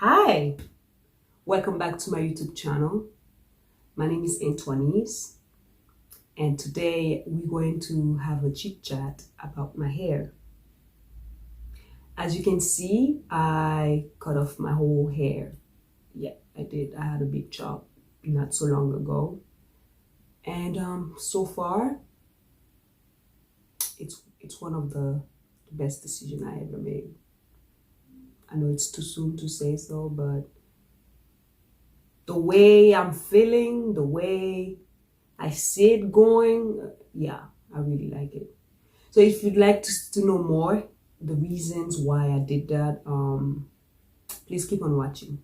Hi, welcome back to my YouTube channel. My name is Antoinette, and today we're going to have a chit chat about my hair. As you can see, I cut off my whole hair. Yeah, I did. I had a big chop not so long ago, and so far, it's one of the best decisions I ever made. I know it's too soon to say so, but the way I'm feeling, the way I see it going, yeah, I really like it. So if you'd like to know more, the reasons why I did that, please keep on watching.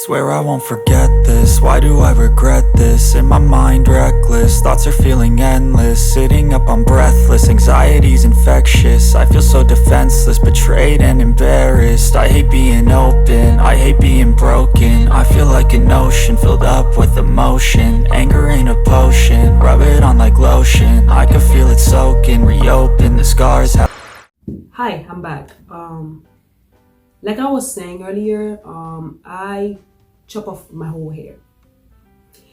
Swear I won't forget this, why do I regret this? In my mind reckless, thoughts are feeling endless. Sitting up I'm breathless, anxiety's infectious. I feel so defenseless, betrayed and embarrassed. I hate being open, I hate being broken. I feel like an ocean filled up with emotion. Anger ain't a potion, rub it on like lotion. I can feel it soaking, reopen the scars. Hi, I'm back. Like I was saying earlier, I chop off my whole hair.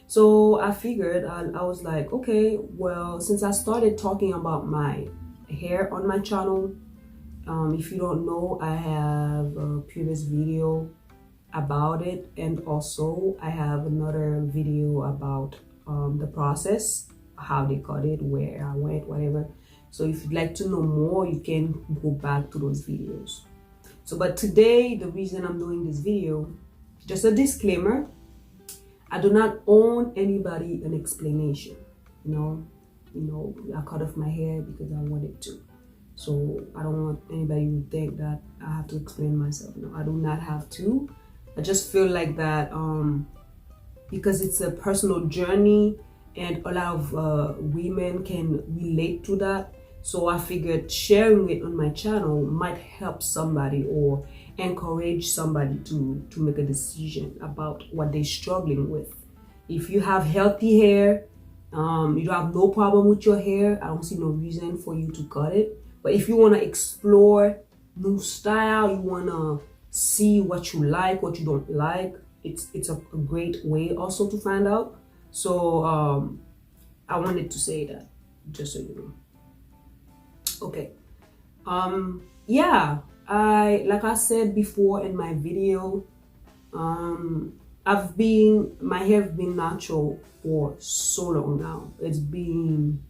So I figured, I was like, okay, well, since I started talking about my hair on my channel, if you don't know, I have a previous video about it, and also I have another video about the process, how they cut it, where I went, whatever. So if you'd like to know more, you can go back to those videos. So, but today, the reason I'm doing this video, just a disclaimer, I do not owe anybody an explanation. You know, I cut off my hair because I wanted to. So I don't want anybody to think that I have to explain myself. No, I do not have to. I just feel like that because it's a personal journey and a lot of women can relate to that. So I figured sharing it on my channel might help somebody or encourage somebody to make a decision about what they're struggling with. If you have healthy hair, you don't have no problem with your hair, I don't see no reason for you to cut it. But if you want to explore new style, you want to see what you like, what you don't like, it's a great way also to find out. So I wanted to say that, just so you know. Okay, yeah, like I said before in my video, my hair has been natural for so long now. It's been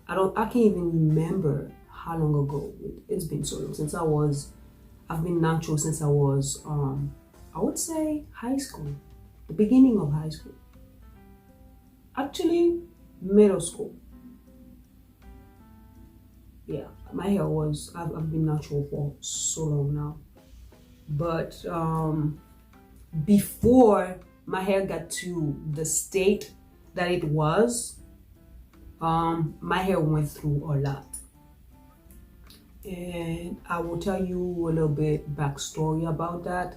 I can't even remember how long ago. It's been so long since I've been natural since I was I would say high school, the beginning of high school, actually middle school. Yeah, my hair I've been natural for so long now. But before my hair got to the state that it was, my hair went through a lot. And I will tell you a little bit backstory about that.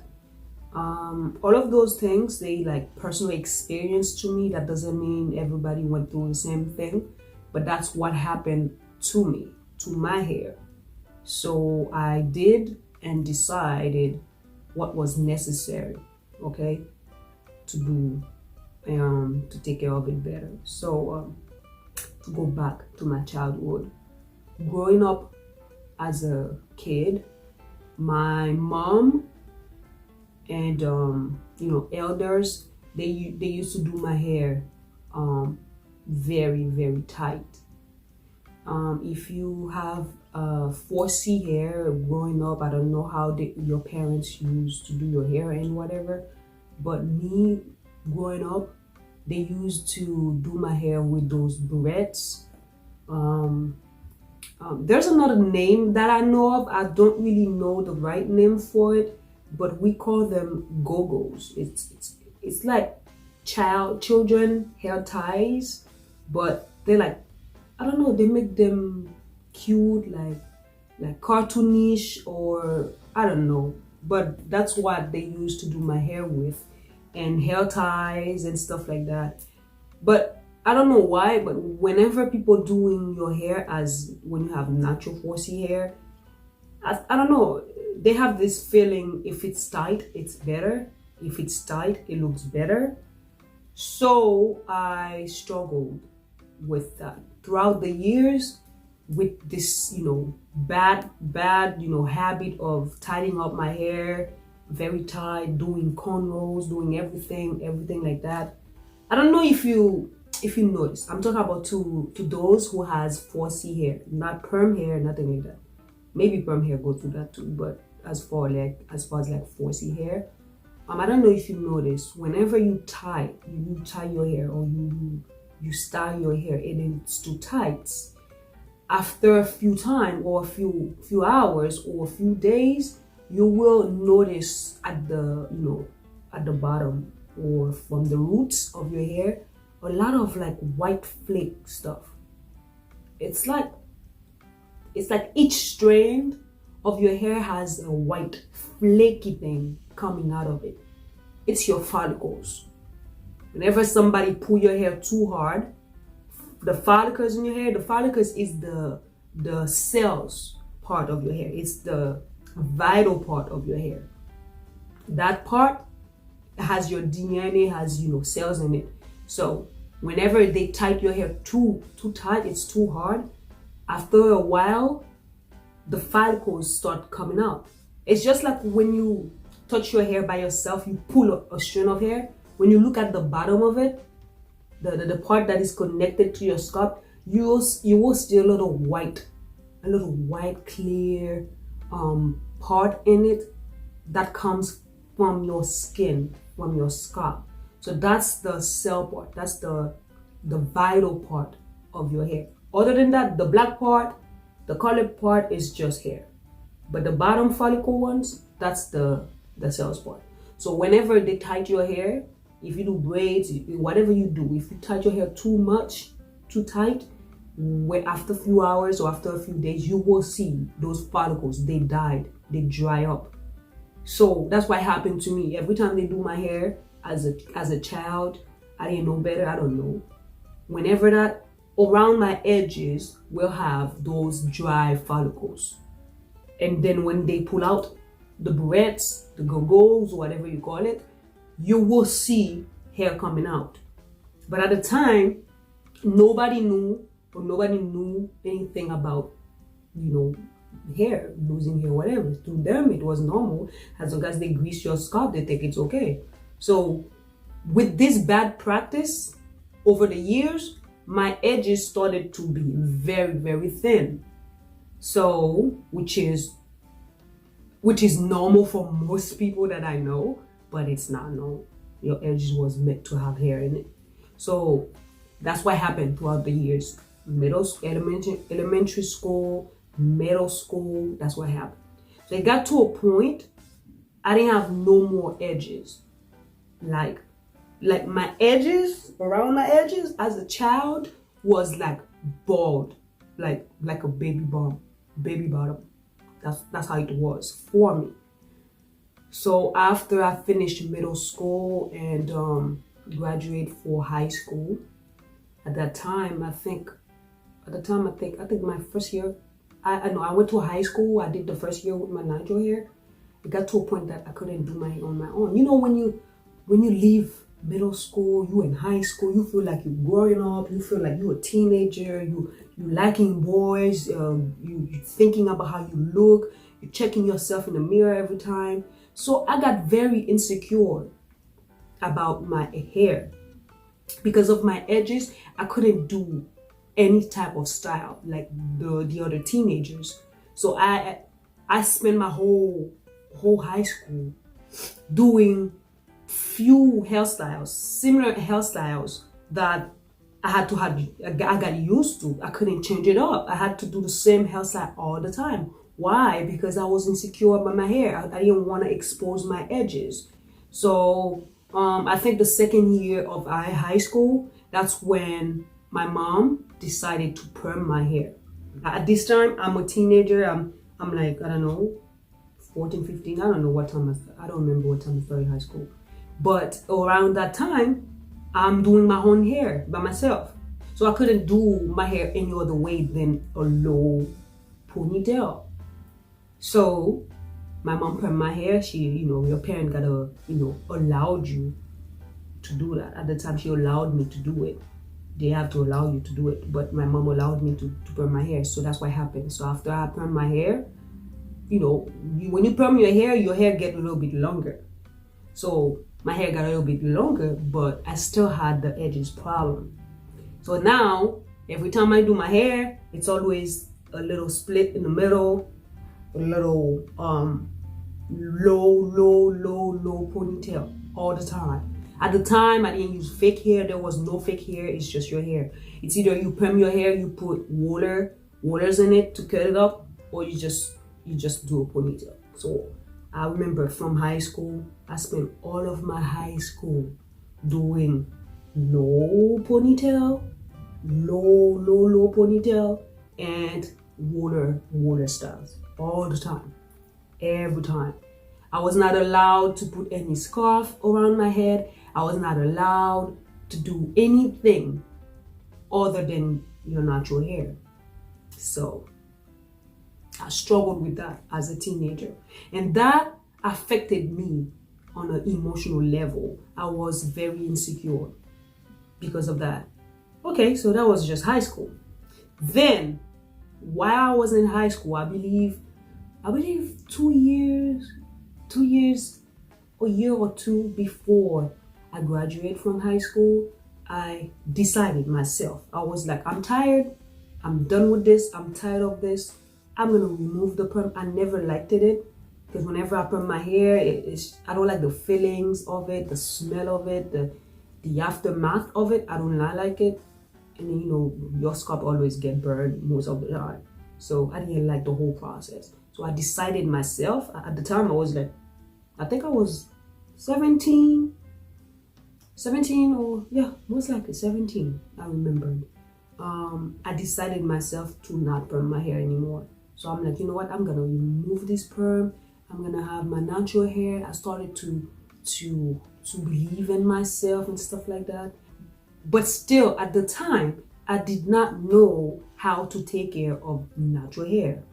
All of those things, they like personal experience to me. That doesn't mean everybody went through the same thing, but that's what happened to me, to my hair. So I did and decided what was necessary, okay, to do, to take care of it better. So to go back to my childhood, growing up as a kid, my mom and elders, they used to do my hair very, very tight. If you have 4C hair growing up, I don't know how your parents used to do your hair and whatever, but me growing up, they used to do my hair with those barrettes. There's another name that I know of. I don't really know the right name for it, but we call them go-go's. It's like children hair ties, but they're like, I don't know, they make them cute, like cartoonish, or I don't know, but that's what they used to do my hair with, and hair ties and stuff like that. But I don't know why, but whenever people doing your hair as when you have natural 4C hair, I don't know, they have this feeling if it's tight, it's better. If it's tight, it looks better. So I struggled with that throughout the years with this, bad, habit of tidying up my hair very tight, doing cornrows, doing everything like that. I don't know if you notice. I'm talking about to those who has 4C hair, not perm hair, nothing like that. Maybe perm hair go through that too, but as far as 4C hair, I don't know if you notice. Whenever you tie your hair or you style your hair and it's too tight, after a few time or a few hours or a few days, you will notice at the bottom or from the roots of your hair a lot of like white flake stuff. It's like each strand of your hair has a white flaky thing coming out of it. It's your follicles. Whenever somebody pull your hair too hard, the follicles in your hair, the follicles is the cells part of your hair. It's the vital part of your hair. That part has your DNA, has cells in it. So whenever they tight your hair too tight, it's too hard. After a while, the follicles start coming out. It's just like when you touch your hair by yourself, you pull a strand of hair. When you look at the bottom of it, the part that is connected to your scalp, you will see a little white clear part in it that comes from your skin, from your scalp. So that's the cell part. That's the vital part of your hair. Other than that, the black part, the colored part is just hair. But the bottom follicle ones, that's the cells part. So whenever they tight your hair, if you do braids, whatever you do, if you tight your hair too tight, after a few hours or after a few days, you will see those follicles, they died, they dry up. So that's what happened to me. Every time they do my hair as a child, I didn't know better, I don't know. Whenever that, around my edges will have those dry follicles. And then when they pull out the barrettes, the go-go's, whatever you call it, you will see hair coming out. But at the time, nobody knew anything about, hair, losing hair, whatever. To them, it was normal. As long as they grease your scalp, they think it's okay. So with this bad practice, over the years, my edges started to be very, very thin. So, which is normal for most people that I know, but it's not normal. Your edges was meant to have hair in it. So that's what happened throughout the years. Elementary school, middle school, that's what happened. So it got to a point, I didn't have no more edges. Like my edges, around my edges as a child was like bald, like a baby bottom. That's how it was for me. So after I finished middle school and graduate for high school, at that time I think my first year, I went to high school. I did the first year with my natural hair. It got to a point that I couldn't do my hair on my own. When you leave middle school, you in high school, you feel like you're growing up, you feel like you're a teenager, you liking boys, you thinking about how you look, you're checking yourself in the mirror every time. So I got very insecure about my hair. Because of my edges, I couldn't do any type of style like the other teenagers. So I spent my whole high school doing few hairstyles, similar hairstyles that I got used to. I couldn't change it up. I had to do the same hairstyle all the time. Why? Because I was insecure about my hair. I didn't want to expose my edges. So I think the second year of high school, that's when my mom decided to perm my hair. At this time, I'm a teenager. I'm like, I don't know, 14, 15. I don't know what time I don't remember what time I started high school. But around that time, I'm doing my own hair by myself. So I couldn't do my hair any other way than a low ponytail. So my mom permed my hair. She, your parent gotta, allowed you to do that. At the time, she allowed me to do it. They have to allow you to do it. But my mom allowed me to perm my hair. So that's what happened. So after I perm my hair, when you perm your hair get a little bit longer. So my hair got a little bit longer, but I still had the edges problem. So now, every time I do my hair, it's always a little split in the middle, a little low ponytail all the time. At the time, I didn't use fake hair. There was no fake hair. It's just your hair. It's either you perm your hair, you put rollers in it to cut it up, or you just do a ponytail. So I remember from high school, I spent all of my high school doing low ponytail, low ponytail, and roller styles all the time, every time. I was not allowed to put any scarf around my head. I was not allowed to do anything other than your natural hair. So I struggled with that as a teenager, and that affected me on an emotional level. I was very insecure because of that. Okay, so that was just high school. Then, while I was in high school, I believe 2 years, a year or two before I graduated from high school, I decided myself. I was like, I'm tired. I'm done with this. I'm tired of this. I'm gonna remove the perm. I never liked it because whenever I perm my hair, I don't like the feelings of it, the smell of it, the aftermath of it. I do not like it. And then, your scalp always get burned most of the time. So I didn't like the whole process. So I decided myself. At the time, I was like, I think I was 17 or most likely 17. I remembered. I decided myself to not perm my hair anymore. So I'm like, you know what? I'm gonna remove this perm. I'm gonna have my natural hair. I started to believe in myself and stuff like that. But still, at the time, I did not know how to take care of natural hair.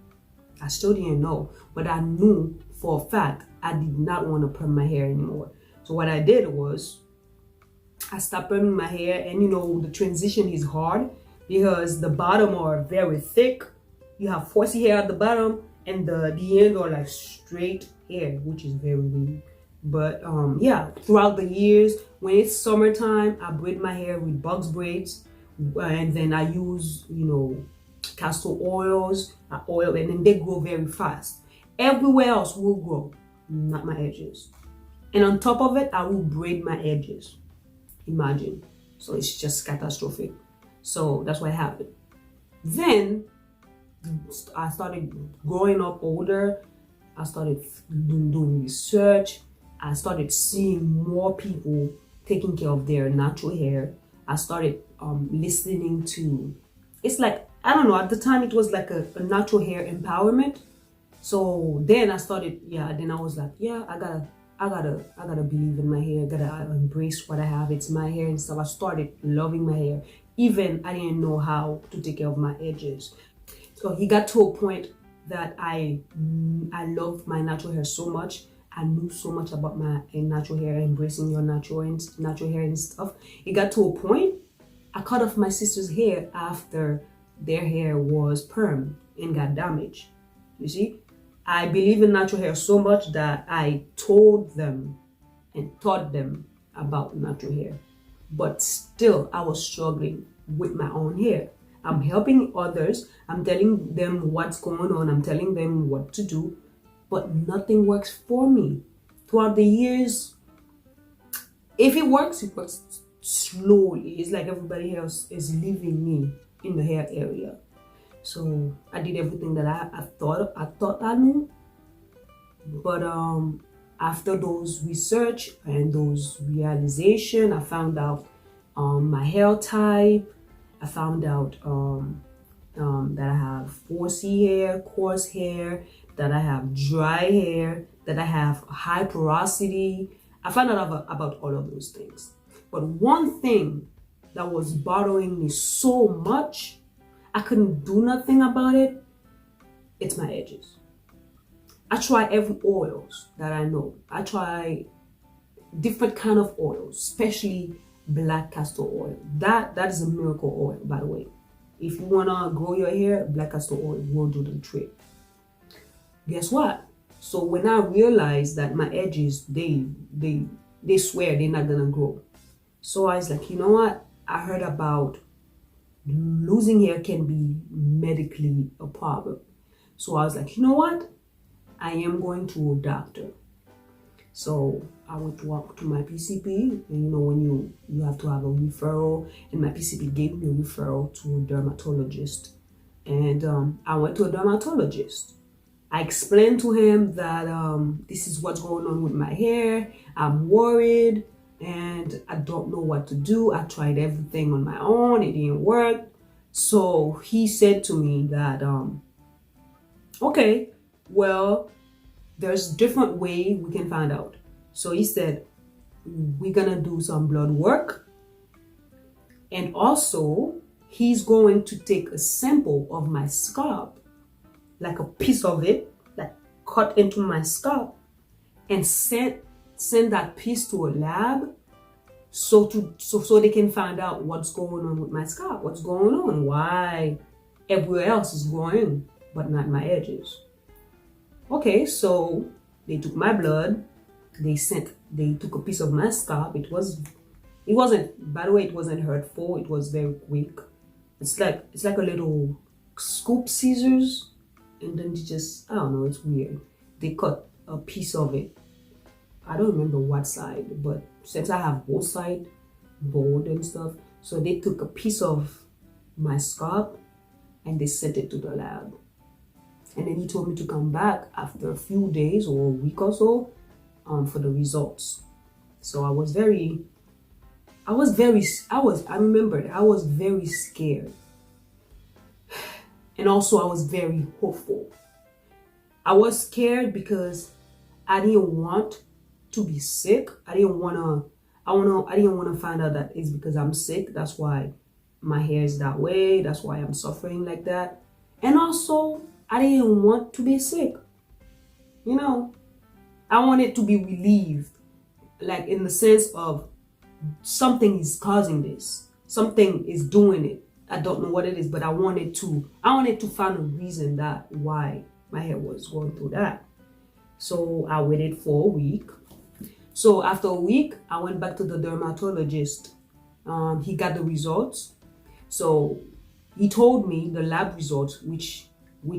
I still didn't know, but I knew for a fact I did not want to perm my hair anymore. So what I did was I stopped perming my hair, and the transition is hard because the bottom are very thick. You have foresty hair at the bottom, and the end are like straight hair, which is very weird. But throughout the years, when it's summertime, I braid my hair with box braids, and then I use castor oils, and then they grow very fast. Everywhere else will grow, not my edges. And on top of it, I will braid my edges. Imagine. So it's just catastrophic. So that's what happened. Then I started growing up older. I started doing research. I started seeing more people taking care of their natural hair. I started listening to, it's like, I don't know, at the time it was like a natural hair empowerment. So then I started, then I was like, I gotta believe in my hair, gotta embrace what I have. It's my hair and stuff. I started loving my hair. Even I didn't know how to take care of my edges. So he got to a point that I loved my natural hair so much. I knew so much about my natural hair, embracing your natural hair and stuff. It got to a point, I cut off my sister's hair after their hair was permed and got damaged. You see, I believe in natural hair so much that I told them and taught them about natural hair. But still, I was struggling with my own hair. I'm helping others. I'm telling them what's going on. I'm telling them what to do. But nothing works for me. Throughout the years, if it works slowly. It's like everybody else is leaving me in the hair area. So I did everything that I thought I knew. But after those research and those realization, I found out my hair type. I found out that I have 4C hair, coarse hair, that I have dry hair, that I have high porosity. I found out about all of those things. But one thing that was bothering me so much, I couldn't do nothing about it. It's my edges. I try every oils that I know. I try different kind of oils, especially black castor oil. That is a miracle oil, by the way. If you wanna grow your hair, black castor oil will do the trick. Guess what? So when I realized that my edges, they swear they're not gonna grow. So I was like, you know what? I heard about losing hair can be medically a problem. So I was like, you know what? I am going to a doctor. So I went to my PCP, and you know when you have to have a referral, and my PCP gave me a referral to a dermatologist, and I went to a dermatologist. I explained to him that this is what's going on with my hair. I'm worried, and I don't know what to do. I tried everything on my own; it didn't work. So he said to me that, okay, well, there's different way we can find out. So he said, we're gonna do some blood work, and also he's going to take a sample of my scalp, like a piece of it, like cut into my scalp, and send that piece to a lab so they can find out what's going on with my scalp, what's going on, why everywhere else is growing but not my edges. Okay, so they took my blood, they took a piece of my scalp. It wasn't, by the way, it wasn't hurtful, it was very quick. It's like a little scoop scissors, and then they just, I don't know, it's weird. They cut a piece of it. I don't remember what side, but since I have both sides, bald and stuff, so they took a piece of my scalp and they sent it to the lab. And then he told me to come back after a few days or a week or so for the results. So I remembered I was very scared. And also I was very hopeful. I was scared because I didn't want to be sick. I didn't want to find out that it's because I'm sick. That's why my hair is that way. That's why I'm suffering like that. And also, I didn't want to be sick. You know, I wanted to be relieved, like in the sense of something is causing this. Something is doing it. I don't know what it is, but I wanted to find a reason that why my hair was going through that. So I waited for a week. So after a week, I went back to the dermatologist. He got the results. So he told me the lab results, which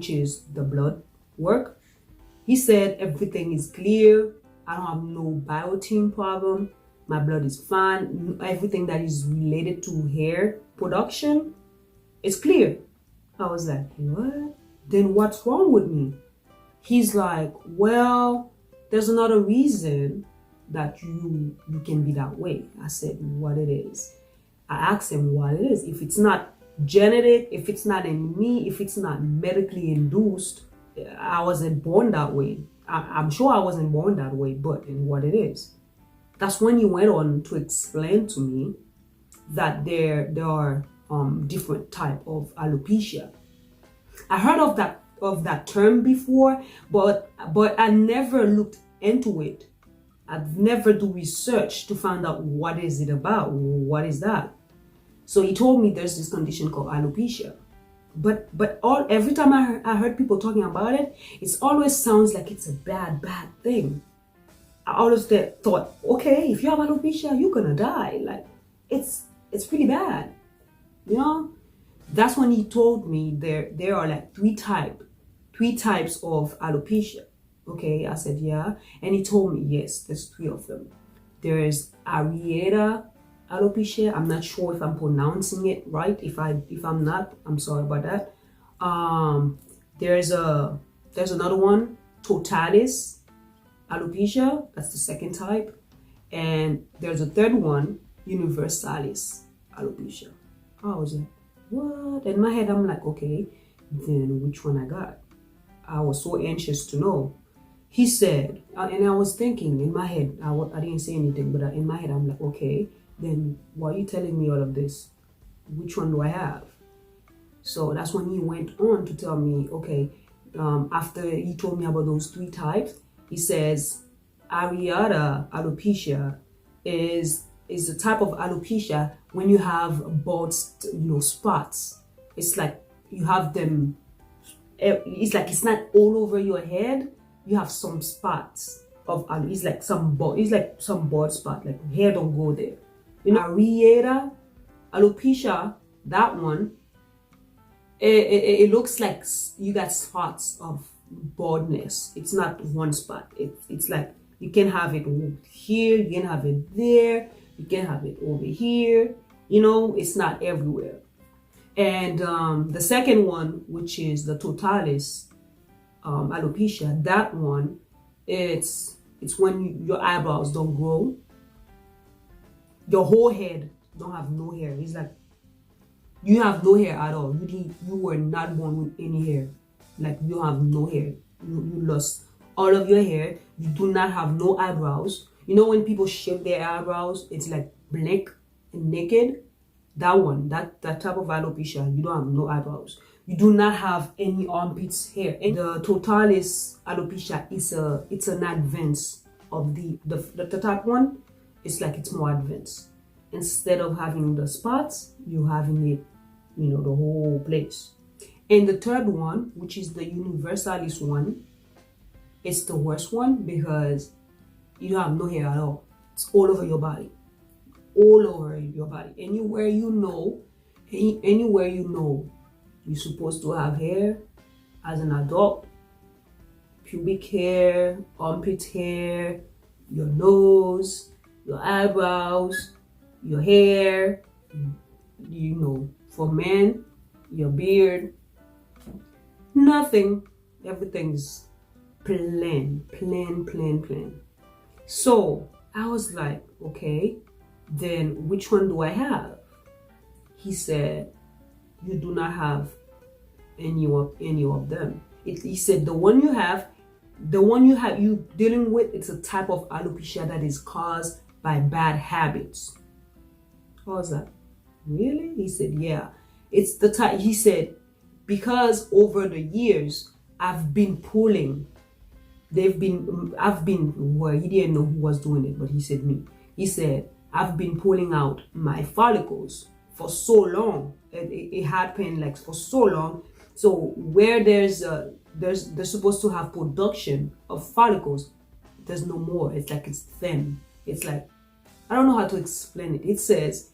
is the blood work. He said everything is clear. I don't have no biotin problem. My blood is fine. Everything that is related to hair production is clear. I was like, what? Then what's wrong with me? He's like, well, there's another reason that you can be that way. I said, what it is? I asked him what it is. If it's not genetic, if it's not in me, if it's not medically induced, I wasn't born that way. I'm sure I wasn't born that way, but in what it is. That's when he went on to explain to me that there are different type of alopecia. I heard of that term before, but I never looked into it. I've never do research to find out what is it about. What is that? So he told me there's this condition called alopecia. But every time I heard people talking about it, it always sounds like it's a bad thing. I always thought, okay, if you have alopecia, you're gonna die. Like it's pretty bad, you know. That's when he told me there are like three types of alopecia. Okay, I said yeah, and he told me yes, there's three of them. There is areata alopecia. I'm not sure if I'm pronouncing it right. If I'm not, I'm sorry about that. There's another one, totalis alopecia. That's the second type, and there's a third one, universalis alopecia. I was like, what? In my head, I'm like, okay, then which one I got? I was so anxious to know. He said, and I was thinking in my head, I didn't say anything, but in my head, I'm like, okay, then why are you telling me all of this? Which one do I have? So that's when he went on to tell me, okay, after he told me about those 3 types, he says areata alopecia is the type of alopecia when you have bald, spots. It's like you have them. It's like it's not all over your head. You have some spots of it's like some bald. It's like some bald spot. Like hair don't go there. Areata alopecia, that one. It looks like you got spots of baldness. It's not one spot. It's like you can have it here, you can have it there, you can have it over here. It's not everywhere. And the second one, which is the totalis alopecia, that one, it's when your eyebrows don't grow, your whole head don't have no hair. It's like you have no hair at all. You were not born with any hair. Like you have no hair. You lost all of your hair. You do not have no eyebrows. When people shave their eyebrows, it's like blank and naked. That one, that type of alopecia, you don't have no eyebrows. You do not have any armpits hair. And the totalis alopecia it's an advance of the top one. It's like it's more advanced. Instead of having the spots, you having it, the whole place. And the third one, which is the universalis one, it's the worst one because you don't have no hair at all. It's all over your body. All over your body. Anywhere you're supposed to have hair as an adult. Pubic hair, armpit hair, your nose, your eyebrows, your hair, for men, your beard, nothing. Everything's plain. So I was like, okay, then which one do I have? He said, you do not have any of them. He said the one you dealing with, it's a type of alopecia that is caused by bad habits. I was like, really? He said, yeah. It's the type, he said, because over the years, I've been pulling. Well, he didn't know who was doing it, but he said me. He said, I've been pulling out my follicles for so long. It happened like for so long. So where they're supposed to have production of follicles, there's no more. It's like it's thin. It's like, I don't know how to explain it. It says,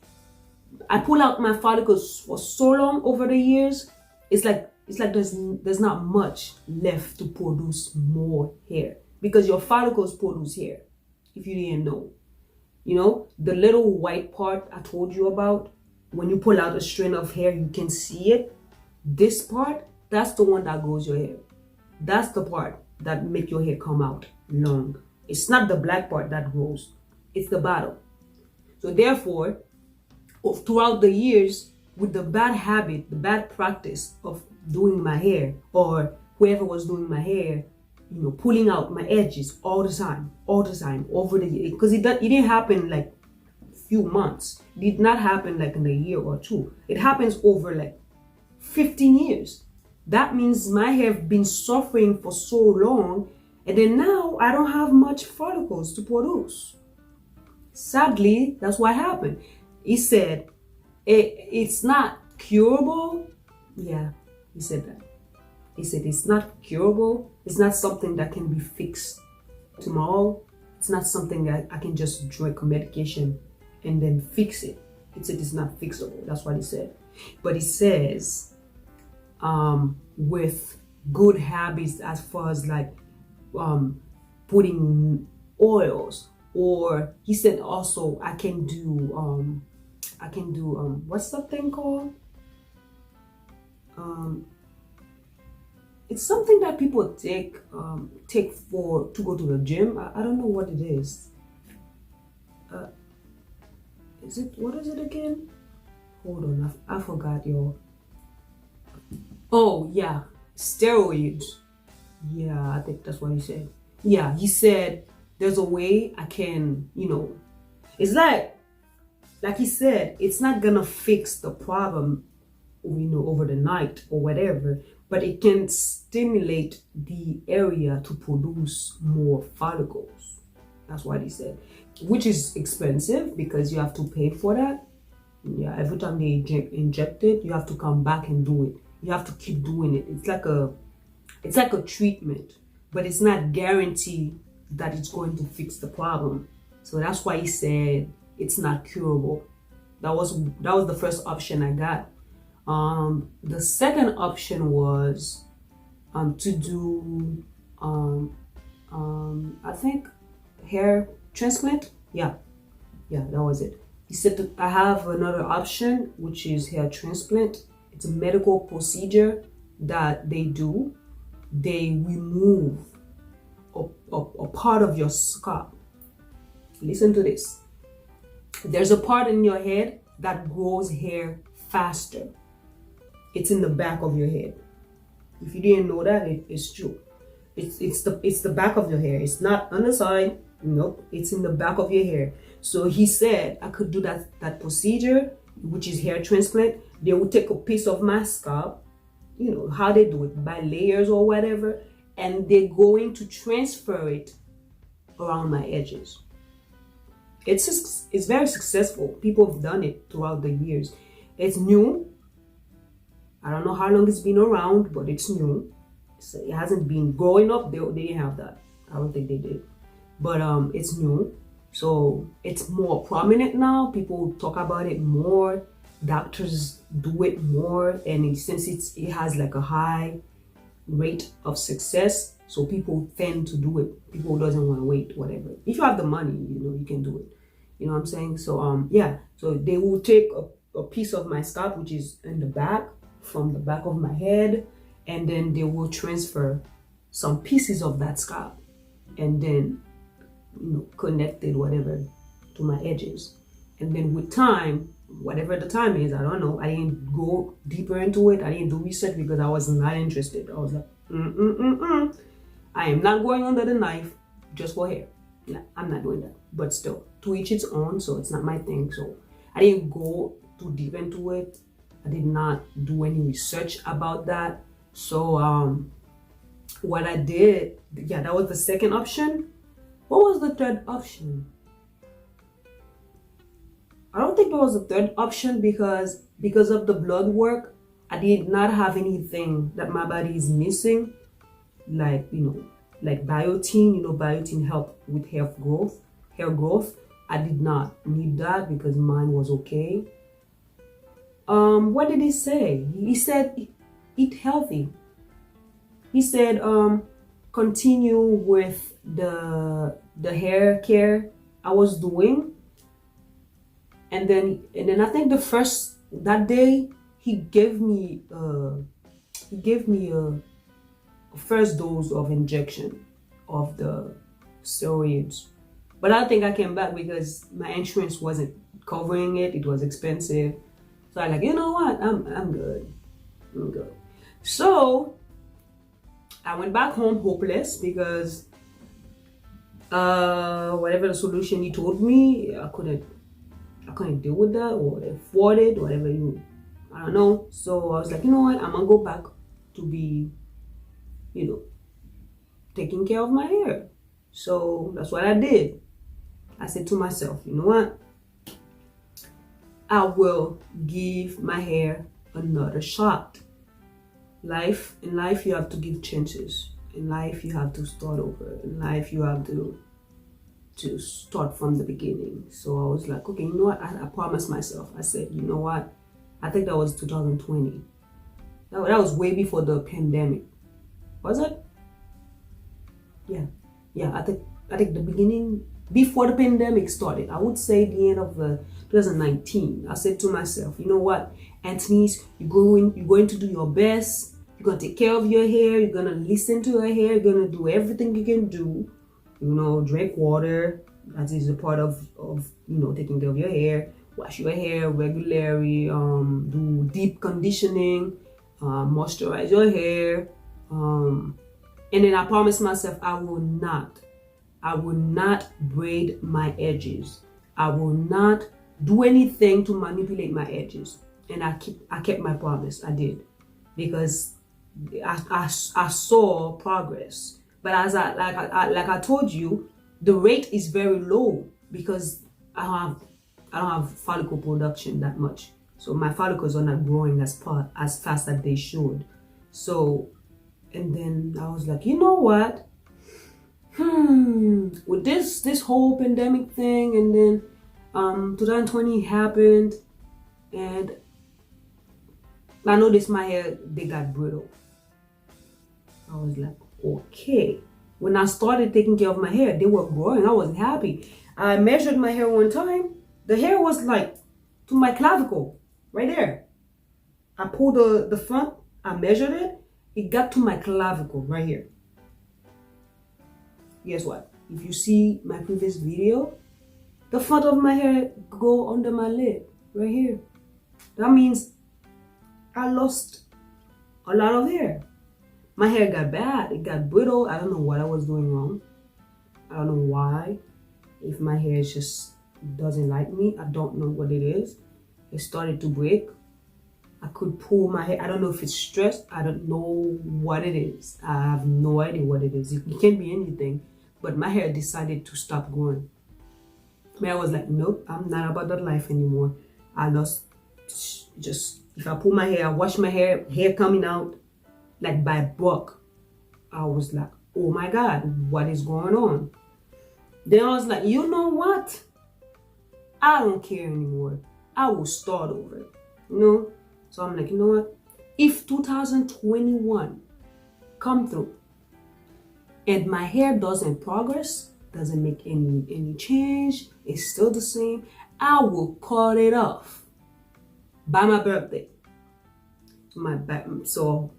I pull out my follicles for so long over the years. It's like there's not much left to produce more hair because your follicles produce hair. If you didn't know, the little white part I told you about, when you pull out a strand of hair, you can see it. This part, that's the one that grows your hair. That's the part that make your hair come out long. It's not the black part that grows. It's the bottom. So therefore, throughout the years, with the bad habit, the bad practice of doing my hair, or whoever was doing my hair, pulling out my edges all the time, over the year, because it didn't happen like few months. It did not happen like in a year or two. It happens over like 15 years. That means my hair have been suffering for so long, and then now I don't have much follicles to produce. Sadly, that's what happened. He said, it's not curable. Yeah, he said that. He said, it's not curable. It's not something that can be fixed tomorrow. It's not something that I can just drink a medication and then fix it. He said it's not fixable. That's what he said. But he says, with good habits as far as like putting oils, or he said also I can do what's that thing called? It's something that people take for to go to the gym. I don't know what it is. What is it again? Hold on, I forgot, y'all. Oh yeah, steroids. Yeah, I think that's what he said. Yeah, he said there's a way I can, it's like like he said, it's not gonna fix the problem, over the night or whatever, but it can stimulate the area to produce more follicles. That's what he said, which is expensive because you have to pay for that. Yeah, every time they inject it, you have to come back and do it. You have to keep doing it. It's like a treatment, but it's not guaranteed that it's going to fix the problem. So that's why he said it's not curable. That was the first option I got. The second option was to do I think hair transplant. Yeah, that was it. He said that I have another option, which is hair transplant. It's a medical procedure that they do. They remove a part of your scalp. Listen to this. There's a part in your head that grows hair faster. It's in the back of your head. If you didn't know that, it's true. It's the back of your hair. It's not on the side. Nope. It's in the back of your hair. So he said I could do that procedure, which is hair transplant. They would take a piece of my scalp, how they do it, by layers or whatever, and they're going to transfer it around my edges. It's very successful. People have done it throughout the years. It's new. I don't know how long it's been around, but it's new. So it hasn't been growing up. They didn't have that. I don't think they did. But it's new. So it's more prominent now. People talk about it more. Doctors do it more. And since it has like a high rate of success, so people tend to do it. People doesn't want to wait, whatever. If you have the money, you can do it. You know what I'm saying? So yeah. So they will take a piece of my scalp, which is in the back, from the back of my head, and then they will transfer some pieces of that scalp, and then connect it, whatever, to my edges. And then with time, whatever the time is, I don't know. I didn't go deeper into it. I didn't do research because I was not interested. I was like, I am not going under the knife just for hair. No, I'm not doing that. But still, to each its own. So it's not my thing. So I didn't go too deep into it. I did not do any research about that. So what I did, that was the second option. What was the third option? I don't think there was a third option because of the blood work, I did not have anything that my body is missing, like biotin. Biotin help with hair growth. I did not need that because mine was okay. What did he say? He said eat healthy. He said continue with the hair care I was doing, and then I think that day he gave me a first dose of injection of the steroids, but I think I came back because my insurance wasn't covering it. It was expensive, so I you know what, I'm good. So I went back home hopeless because whatever the solution he told me, I couldn't deal with that or afford it, whatever I don't know. So I was like, you know what, I'm gonna go back to be, taking care of my hair. So that's what I did. I said to myself, you know what, I will give my hair another shot. In life you have to give chances. In life you have to start over. In life you have to start from the beginning. So I was like, okay, you know what, I promised myself. I said, you know what, I think that was 2020. That was way before the pandemic. Was it? Yeah, I think the beginning, before the pandemic started. I would say the end of 2019. I said to myself, you know what, Anthony's, you're going to do your best. You're going to take care of your hair. You're going to listen to your hair. You're going to do everything you can do. Drink water. That is a part of taking care of your hair. Wash your hair regularly. Do deep conditioning. Moisturize your hair. And then I promised myself I will not braid my edges. I will not do anything to manipulate my edges. And I kept my promise. I did, because I saw progress. But as like I told you, the rate is very low because I don't have follicle production that much. So my follicles are not growing as fast as they should. So, and then I was like, you know what? With this whole pandemic thing, and then 2020 happened, and I noticed my hair, they got brittle. I was like, okay. When I started taking care of my hair, they were growing. I wasn't happy. I measured my hair one time. The hair was like to my clavicle, right there. I pulled the front, I measured it. It got to my clavicle right here. Guess what? If you see my previous video, the front of my hair go under my lid, right here. That means I lost a lot of hair. My hair got bad, it got brittle. I don't know what I was doing wrong. I don't know why. If my hair just doesn't like me, I don't know what it is. It started to break. I could pull my hair. I don't know if it's stress. I don't know what it is. I have no idea what it is. It can be anything. But my hair decided to stop growing. I was like, nope, I'm not about that life anymore. I lost, just, if I pull my hair, I wash my hair coming out like by buck. I was like, oh my God, what is going on? Then I was like, you know what? I don't care anymore. I will start over, you know? So I'm like, you know what? If 2021 come through and my hair doesn't progress, doesn't make any change, it's still the same, I will cut it off by my birthday. So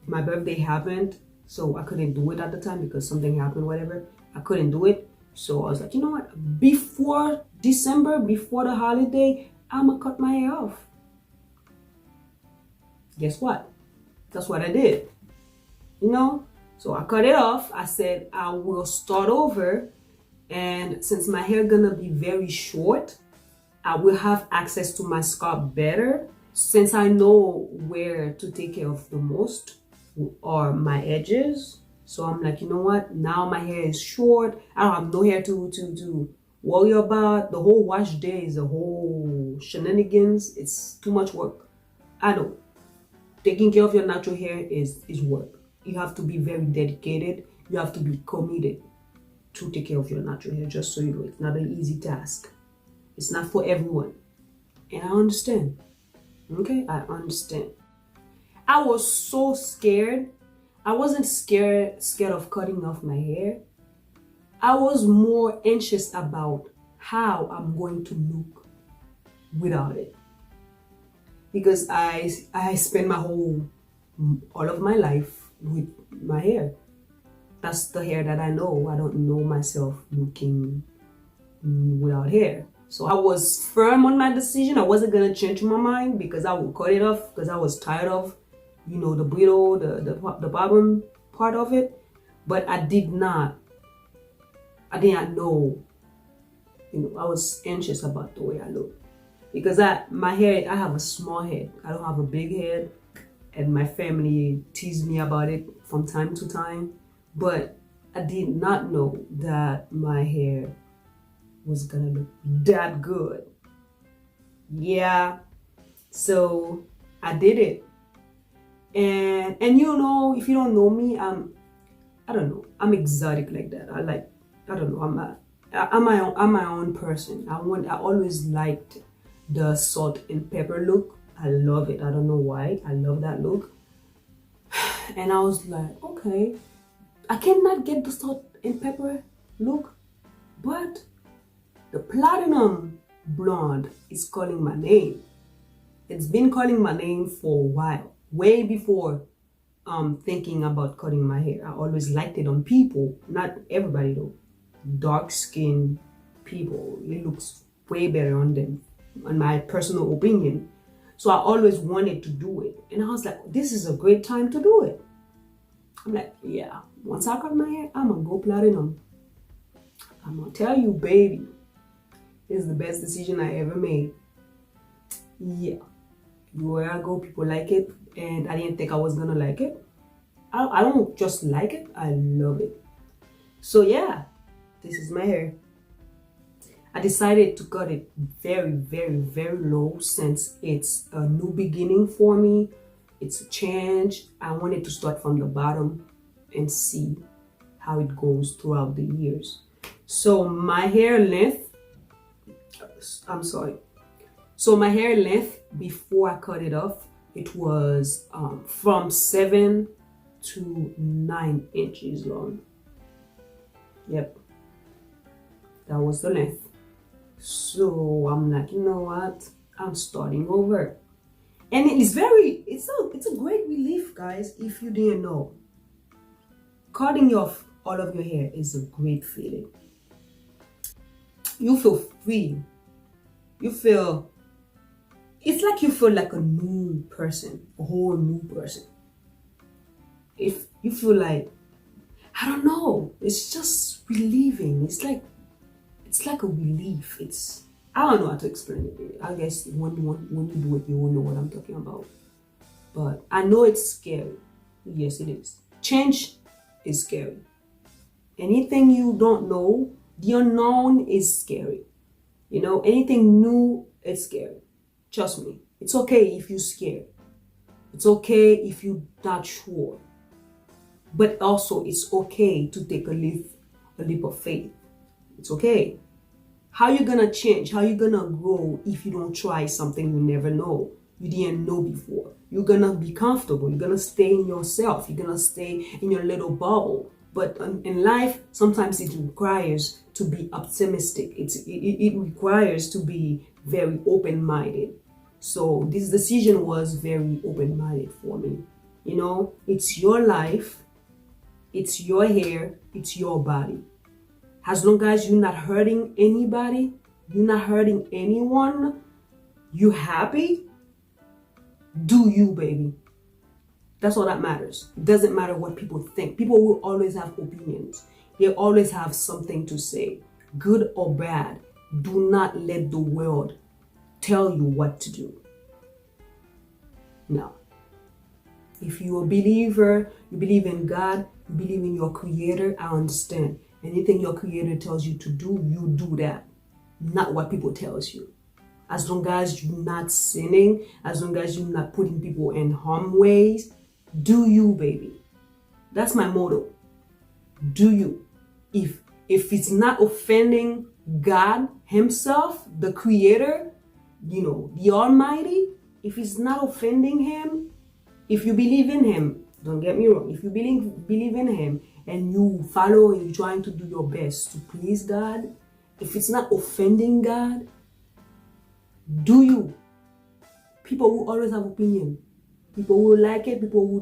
my birthday happened, so I couldn't do it at the time because something happened, whatever. I couldn't do it. So I was like, you know what? Before December, before the holiday, I'm gonna cut my hair off. Guess what? That's what I did. You know? So I cut it off. I said I will start over. And since my hair gonna be very short, I will have access to my scalp better. Since I know where to take care of the most are my edges. So I'm like, you know what? Now my hair is short. I don't have no hair to worry about. The whole wash day is a whole shenanigans. It's too much work. I know. Taking care of your natural hair is work. You have to be very dedicated. You have to be committed to take care of your natural hair, just so you know. It's not an easy task. It's not for everyone. And I understand. Okay? I understand. I was so scared. I wasn't scared of cutting off my hair. I was more anxious about how I'm going to look without it. Because I spent all of my life with my hair. That's the hair that I know. I don't know myself looking without hair. So I was firm on my decision. I wasn't gonna change my mind because I would cut it off because I was tired of, you know, the brittle, the bottom part of it. But I did not know, you know, I was anxious about the way I look. Because my hair, I have a small head. I don't have a big head. And my family teased me about it from time to time. But I did not know that my hair was gonna look that good. Yeah. So I did it. And you know, if you don't know me, I don't know. I'm exotic like that. I don't know. I'm my own person. I always liked the salt and pepper look. I love it. I don't know why. I love that look. And I was like, okay, I cannot get the salt and pepper look, but the platinum blonde is calling my name. It's been calling my name for a while, way before thinking about cutting my hair. I always liked it on people, not everybody though. Dark skinned people, it looks way better on them, in my personal opinion. So I always wanted to do it. And I was like, this is a great time to do it. I'm like, yeah, once I cut my hair, I'm gonna go platinum. I'm gonna tell you, baby. It's the best decision I ever made. Yeah, where I go, people like it, and I didn't think I was gonna like it. I don't just like it, I love it. So yeah, this is my hair. I decided to cut it very, very, very low since it's a new beginning for me. It's a change. I wanted to start from the bottom and see how it goes throughout the years. So my hair length, I'm sorry. So my hair length before I cut it off, it was from 7 to 9 inches long. Yep, that was the length. So I'm like, you know what? I'm starting over. And it's a great relief, guys, if you didn't know. Cutting off all of your hair is a great feeling. You feel free. It's like you feel like a new person, a whole new person. If you feel like, I don't know, it's just relieving. It's like a relief. I don't know how to explain it. I guess when you do it, you will know what I'm talking about. But I know it's scary. Yes, it is. Change is scary. Anything you don't know, the unknown is scary. Anything new, it's scary. Trust me. It's okay if you're scared. It's okay if you're not sure. But also, it's okay to take a leap of faith. It's okay. How you gonna change? How you gonna grow if you don't try something you never know? You didn't know before. You're gonna be comfortable. You're gonna stay in yourself. You're gonna stay in your little bubble. But in life, sometimes it requires to be optimistic. It requires to be very open-minded. So this decision was very open-minded for me. It's your life. It's your hair. It's your body. As long as you're not hurting anybody, you're not hurting anyone, you happy, do you, baby. That's all that matters. It doesn't matter what people think. People will always have opinions. They always have something to say, good or bad. Do not let the world tell you what to do. No. If you're a believer, you believe in God, you believe in your creator, I understand. Anything your creator tells you to do, you do that. Not what people tells you. As long as you're not sinning, as long as you're not putting people in harm ways, do you, baby. That's my motto. Do you. If it's not offending God himself, the creator, the Almighty, if it's not offending him, if you believe in him, don't get me wrong, if you believe in him, and you follow and you're trying to do your best to please God, if it's not offending God, do you. People will always have opinion. People will like it, people who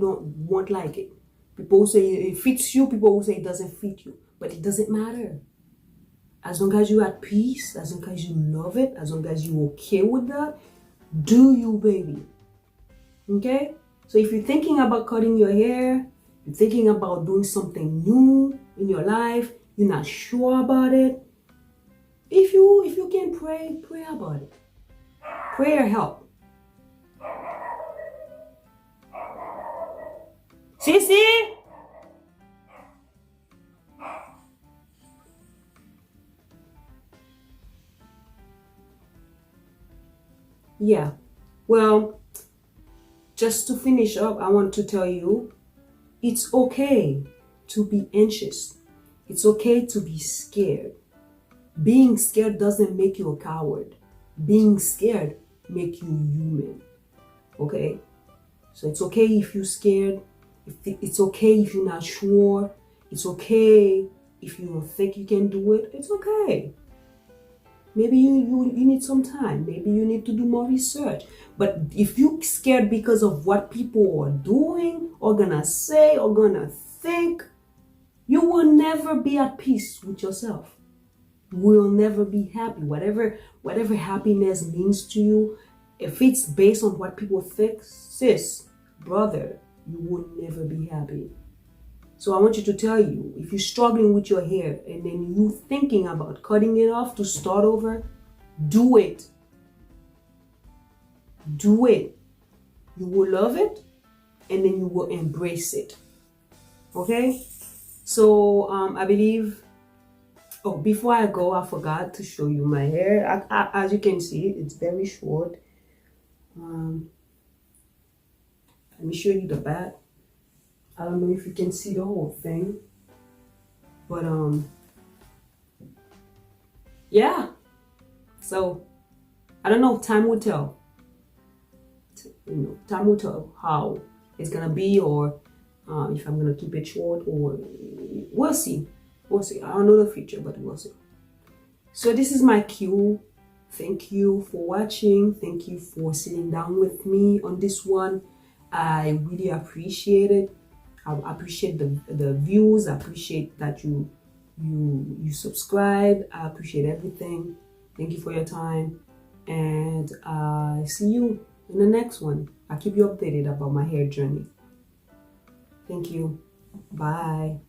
won't like it. People will say it fits you, people will say it doesn't fit you. But it doesn't matter. As long as you're at peace, as long as you love it, as long as you're okay with that, do you, baby. Okay? So if you're thinking about cutting your hair, you're thinking about doing something new in your life, you're not sure about it, if you can pray about it. Prayer help. Sissy? Yeah. Well, just to finish up, I want to tell you, it's okay to be anxious. It's okay to be scared. Being scared doesn't make you a coward. Being scared make you human. Okay? So it's okay if you're scared. It's okay if you're not sure. It's okay if you don't think you can do it. It's okay. Maybe you need some time. Maybe you need to do more research. But if you're scared because of what people are doing or gonna say or gonna think, you will never be at peace with yourself. You will never be happy. Whatever happiness means to you, if it's based on what people think, sis, brother, you will never be happy. So I want you to tell you, if you're struggling with your hair and then you thinking about cutting it off to start over, Do it. Do it. You will love it, and then you will embrace it. Okay? So I believe, oh, before I go, I forgot to show you my hair. As you can see, it's very short. Let me show you the back. I don't know if you can see the whole thing, but yeah. So I don't know. Time will tell. Time will tell how it's gonna be, or if I'm gonna keep it short, or we'll see. We'll see. I don't know the future, but we'll see. So this is my cue. Thank you for watching. Thank you for sitting down with me on this one. I really appreciate it. I appreciate the views. I appreciate that you subscribe. I appreciate everything. Thank you for your time, and I see you in the next one. I'll keep you updated about my hair journey. Thank you. Bye.